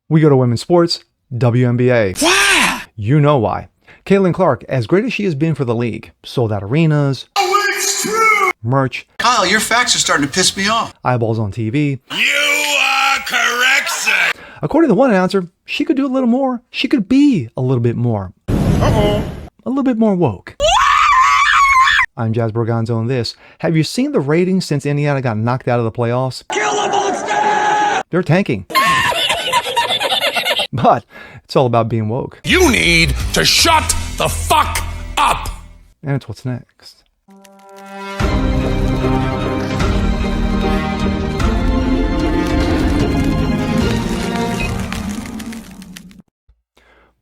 We go to women's sports, WNBA. Why? You know why. Caitlin Clark, as great as she has been for the league, sold out arenas, It's true! merch, Kyle, your facts are starting to piss me off. eyeballs on TV. You are correct, sir. According to one announcer, she could do a little more. She could be a little bit more. A little bit more woke. I'm Jazz Borganzo and this. Have you seen the ratings since Indiana got knocked out of the playoffs? Kill the monster! They're tanking. But it's all about being woke. You need to shut the fuck up! And it's what's next.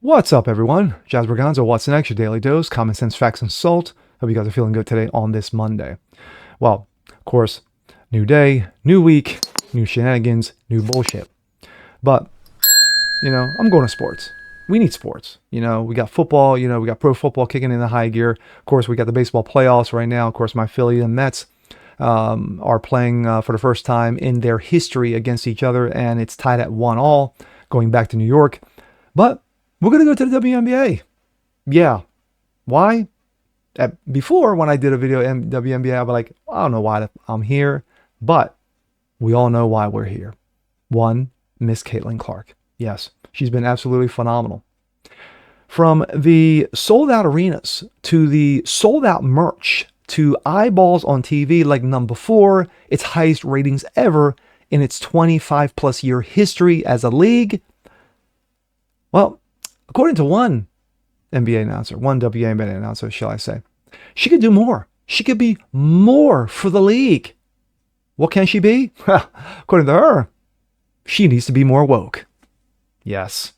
What's up, everyone? Jazz Borganzo, what's next? Your daily dose, common sense, facts, and salt. Hope you guys are feeling good today on this Monday. Well, of course, new day, new week, new shenanigans, new bullshit. But, I'm going to sports. We need sports. We got football, we got pro football kicking in the high gear. Of course, we got the baseball playoffs right now. Of course, my Philly and Mets are playing for the first time in their history against each other, and it's tied at 1-1, going back to New York. But we're going to go to the WNBA. Yeah. Why? Before, when I did a video in WNBA, I'd be like, I don't know why I'm here, but we all know why we're here. One, Miss Caitlin Clark. Yes, she's been absolutely phenomenal. From the sold-out arenas to the sold-out merch to eyeballs on TV like none before, its highest ratings ever in its 25-plus year history as a league. Well, according to one NBA announcer, one WNBA announcer, shall I say, she could do more. She could be more for the league. What can she be? Well, according to her, she needs to be more woke. Yes.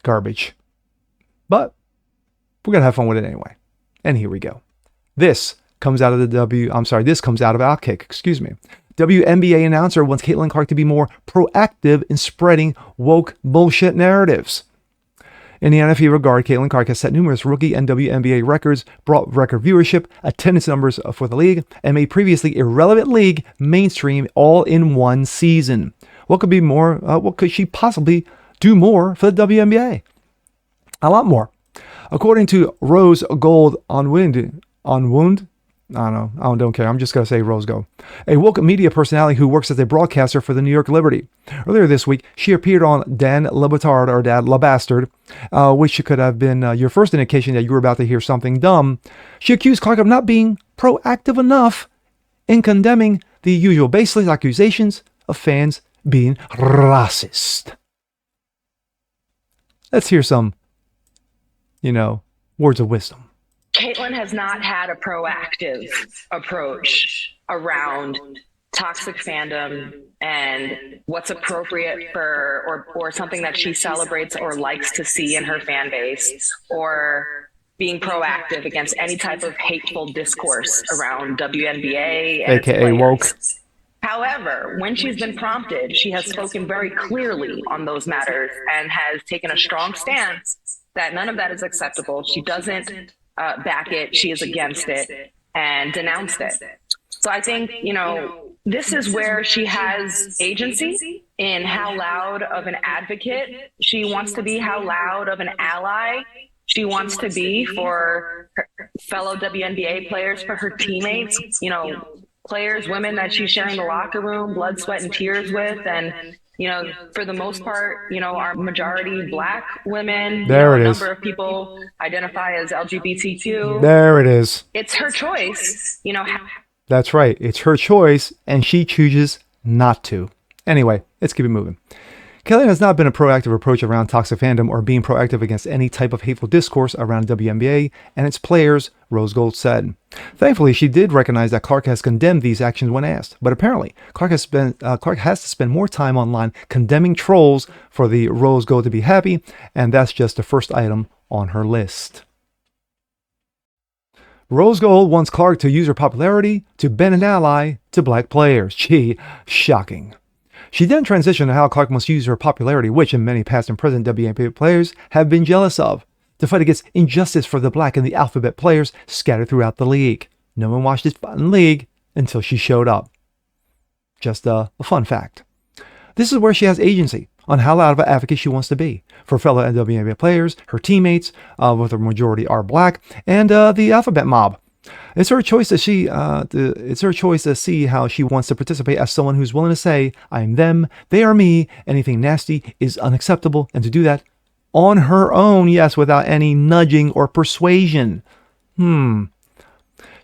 Garbage. But we're going to have fun with it anyway. And here we go. This comes out of this comes out of Outkick, excuse me. WNBA announcer wants Caitlin Clark to be more proactive in spreading woke bullshit narratives. In the NFL regard, Caitlin Clark has set numerous rookie and WNBA records, brought record viewership, attendance numbers for the league, and made previously irrelevant league mainstream all in one season. What could be more? What could she possibly do more for the WNBA? A lot more. According to Rose Gold on Wound. I don't care. I'm just going to say Rose Gold. A woke media personality who works as a broadcaster for the New York Liberty. Earlier this week, she appeared on Dan Le Batard, or Dad Le Bastard, which could have been your first indication that you were about to hear something dumb. She accused Clark of not being proactive enough in condemning the usual baseless accusations of fans being racist. Let's hear some, words of wisdom. Caitlin has not had a proactive approach around toxic fandom and what's appropriate for, or something that she celebrates or likes to see in her fan base, or being proactive against any type of hateful discourse around WNBA and AKA woke. However, when she's been prompted, she has spoken very clearly on those matters and has taken a strong stance that none of that is acceptable. She doesn't back it, she is against it, and denounced it. So I think, this is where she has agency in how loud of an advocate she wants to be, how loud of an ally she wants to be for her fellow WNBA players, for her teammates, players, women that she's sharing the locker room, blood, sweat, and tears with, and for the most part, our majority Black women. There it a is. number of people identify as LGBTQ. There it is. It's her choice, That's right. It's her choice, and she chooses not to. Anyway, let's keep it moving. Caitlin has not been a proactive approach around toxic fandom or being proactive against any type of hateful discourse around WNBA and its players, Rose Gold said. Thankfully, she did recognize that Clark has condemned these actions when asked, but apparently, Clark has to spend more time online condemning trolls for the Rose Gold to be happy, and that's just the first item on her list. Rose Gold wants Clark to use her popularity to bend an ally to Black players. Gee, shocking. She then transitioned to how Clark must use her popularity, which in many past and present WNBA players have been jealous of, to fight against injustice for the Black and the alphabet players scattered throughout the league. No one watched this fun league until she showed up. Just a fun fact. This is where she has agency on how loud of an advocate she wants to be for fellow WNBA players, her teammates, with the majority are black, and the alphabet mob. It's her choice to see. It's her choice to see how she wants to participate as someone who's willing to say, "I am them, they are me. Anything nasty is unacceptable," and to do that on her own, yes, without any nudging or persuasion.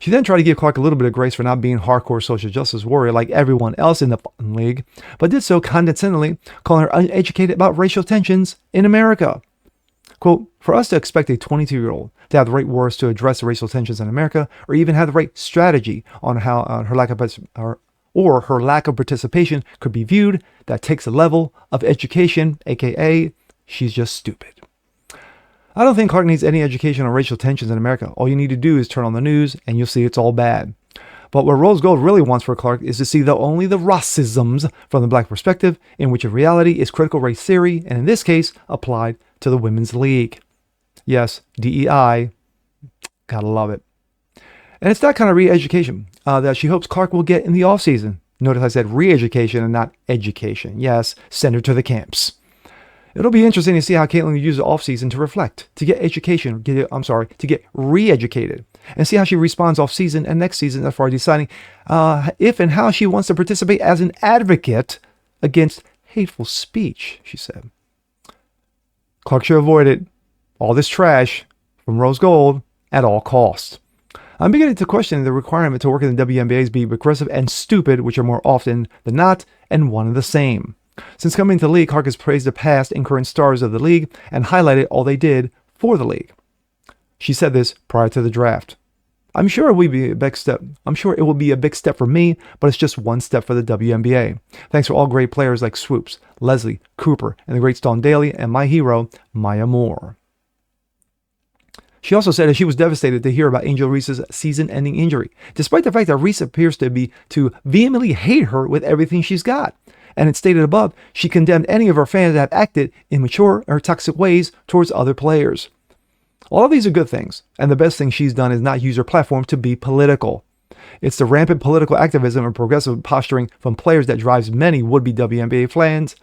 She then tried to give Clark a little bit of grace for not being a hardcore social justice warrior like everyone else in the league, but did so condescendingly, calling her uneducated about racial tensions in America. Quote, "For us to expect a 22-year-old to have the right words to address the racial tensions in America, or even have the right strategy on how her lack of participation could be viewed, that takes a level of education, aka she's just stupid." I don't think Clark needs any education on racial tensions in America. All you need to do is turn on the news and you'll see it's all bad. But what Rose Gold really wants for Clark is to see only the racisms from the black perspective, in which in reality is critical race theory, and in this case, applied to the women's league. Yes, DEI. Gotta love it. And it's that kind of re-education that she hopes Clark will get in the offseason. Notice I said re-education and not education. Yes, send her to the camps. It'll be interesting to see how Caitlin will use the offseason to reflect, to get education, to get re-educated, and see how she responds offseason and next season as far as deciding if and how she wants to participate as an advocate against hateful speech, she said. Clark should avoid it, all this trash from Rose Gold, at all costs. I'm beginning to question the requirement to work in the WNBA is be aggressive and stupid, which are more often than not, and one and the same. Since coming to the league, Clark has praised the past and current stars of the league and highlighted all they did for the league. She said this prior to the draft. I'm sure it will be a big step. I'm sure it will be a big step for me, but it's just one step for the WNBA. Thanks for all great players like Swoops, Leslie, Cooper, and the great Stone Daly, and my hero, Maya Moore. She also said that she was devastated to hear about Angel Reese's season-ending injury, despite the fact that Reese appears to vehemently hate her with everything she's got. And it stated above, she condemned any of her fans that have acted in immature or toxic ways towards other players. All of these are good things, and the best thing she's done is not use her platform to be political. It's the rampant political activism and progressive posturing from players that drives many would-be WNBA fans,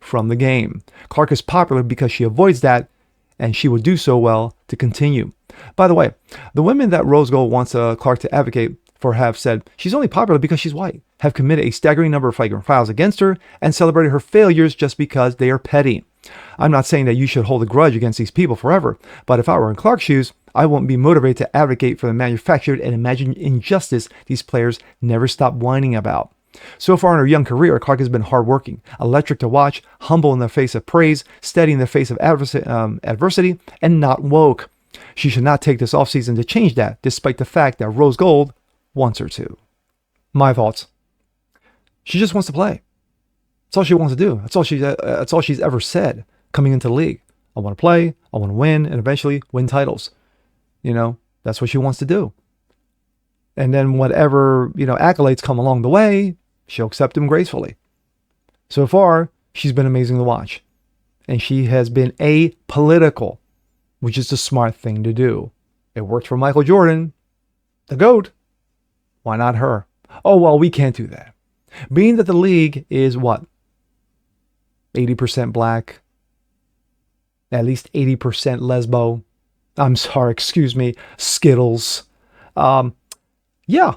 from the game. Clark is popular because she avoids that, and she would do so well to continue. By the way, the women that Rose Gold wants Clark to advocate for have said she's only popular because she's white, have committed a staggering number of flagrant fouls against her, and celebrated her failures just because they are petty. I'm not saying that you should hold a grudge against these people forever, but if I were in Clark's shoes, I wouldn't be motivated to advocate for the manufactured and imagined injustice these players never stop whining about. So far in her young career, Clark has been hardworking, electric to watch, humble in the face of praise, steady in the face of adversity, and not woke. She should not take this offseason to change that, despite the fact that Rose Gold wants her to. My thoughts. She just wants to play. That's all she wants to do. That's all she's ever said coming into the league. I want to play, I want to win, and eventually win titles. That's what she wants to do. And then whatever, accolades come along the way, she'll accept them gracefully. So far, she's been amazing to watch. And she has been apolitical, which is the smart thing to do. It worked for Michael Jordan, the GOAT. Why not her? Oh, well, we can't do that. Being that the league is what? 80% black, at least 80% lesbo. I'm sorry, Skittles. Yeah,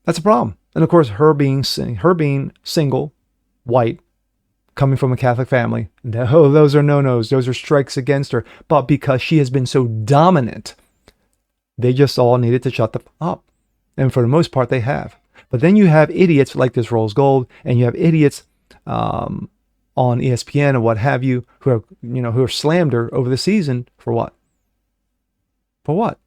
that's a problem. And of course, her being single, white, coming from a Catholic family, those are no-nos. Those are strikes against her. But because she has been so dominant, they just all needed to shut up. And for the most part, they have. But then you have idiots like this Rose Gold, and you have idiots on ESPN and what have you, who have slammed her over the season for what? For what?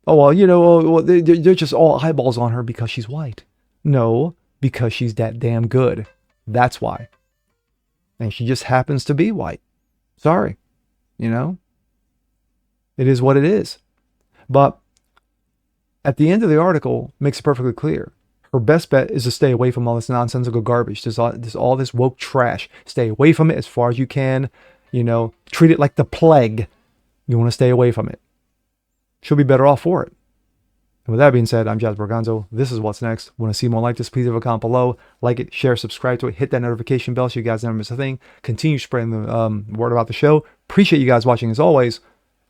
Oh, well, they're just all eyeballs on her because she's white. No, because she's that damn good. That's why. And she just happens to be white. Sorry. It is what it is. But at the end of the article, makes it perfectly clear. Her best bet is to stay away from all this nonsensical garbage. There's all this woke trash. Stay away from it as far as you can. Treat it like the plague. You want to stay away from it. She'll be better off for it. And with that being said, I'm Jazz Borganzo. This is What's Next. Want to see more like this, please leave a comment below. Like it, share, subscribe to it, hit that notification bell so you guys never miss a thing. Continue spreading the word about the show. Appreciate you guys watching as always,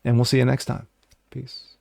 and we'll see you next time. Peace.